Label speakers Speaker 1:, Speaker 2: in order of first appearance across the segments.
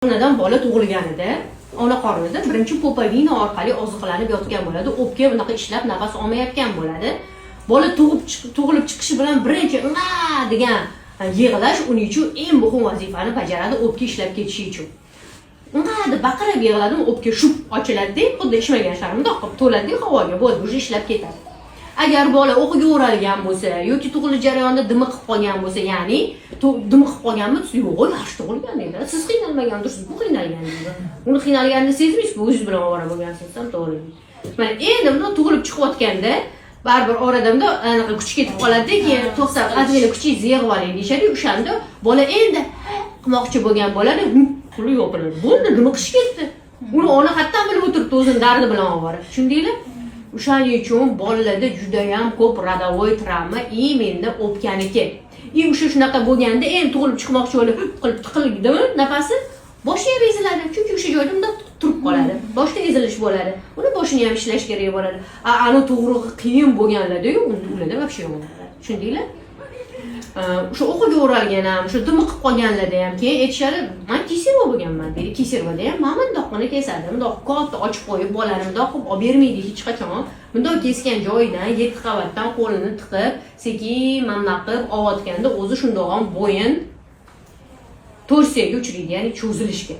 Speaker 1: Onadan bola tug'ilganida ona qornida birinchi popovina orqali oziqlanib yotgan bo'ladi. O'pka bunaqa ishlab nafas olmayotgan bo'ladi. Bola tug'ilib chiqishi bilan birinchi "nga" degan yig'lash uning uchun eng muhim vazifani bajaradi, o'pka ishlab ketishi uchun. "Nga" deb baqirib yig'ladim, o'pka shup ochiladi, xuddi ishmagan sharmda qilib to'ladi havoga, bo'ldi, o'sha ishlab ketadi. Agar bola o'qiga o'ralgan bo'lsa yoki tug'ilish jarayonida dimi qilib qolgan bo'lsa, ya'ni dimi qilib qolganmi, yo'q, yaxshi tug'ilgan dedi. Siz qiynalmagandirsiz, bu qiynalgan dedi. Uni qiynalganini sezmaysiz, o'zingiz bilan ovora bo'lgansiz, ham to'g'ri. Mana endi bundan tug'ilib chiqayotganda baribir oradamda anaqa kuch ketib qoladi, keyin to'xtab, "Azgina kuchingizni yig'ib oling" deyshadi. O'shanda bola endi qilmoqchi bo'lgan bo'ladi, puli yo'q bo'ladi. Bo'ldi, nima qilish ketdi? Uni ona hattan bilib o'tiribdi, o'zini dardi bilan ovora. Tushundinglar? O'shaning uchun bolalarda juda ham ko'p rodovoy travma imенно o'pkaniki. O'sha shunaqa bo'lganda endi tug'ilib chiqmoqchi bo'lib qilib tiqildimi nafasi, boshi ham eziladi. Chunki o'sha joyda unda turib qoladi. Boshda ezilish bo'ladi. Uni boshini ham ishlash kerak bo'ladi. Ani tug'rug'i qiyin bo'lganlarda-yu, ularda вообще yo'q. Tushundinglar? O'sha o'qiga o'ralgan ham, o'sha dimi qilib qolganlarda ham keyin aytishadi, "Men kesirva bo'lganman" deydi. Kesirvada ham mana bundoqqina kesadi. Bundoq katta ochib qo'yib, bolani bundoq qilib olib bermaydi hech qachon. Bundoq kesgan joyidan 7 qavatdan qo'lini tiqib, sekin mamlaq qilib olayotganda o'zi shundoq ham bo'yin torsiyaga uchraydi, ya'ni cho'zilishga.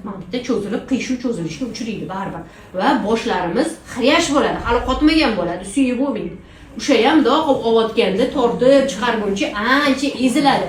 Speaker 1: Mana bitta cho'zilib, qiyshuv cho'zilishga uchraydi baribir. Va boshlarimiz xiryash bo'ladi, hali qotmagan bo'ladi, suyi bo'lmaydi. O'sha ham bundoq qilib olayotganda tortib chiqarguncha ancha eziladi.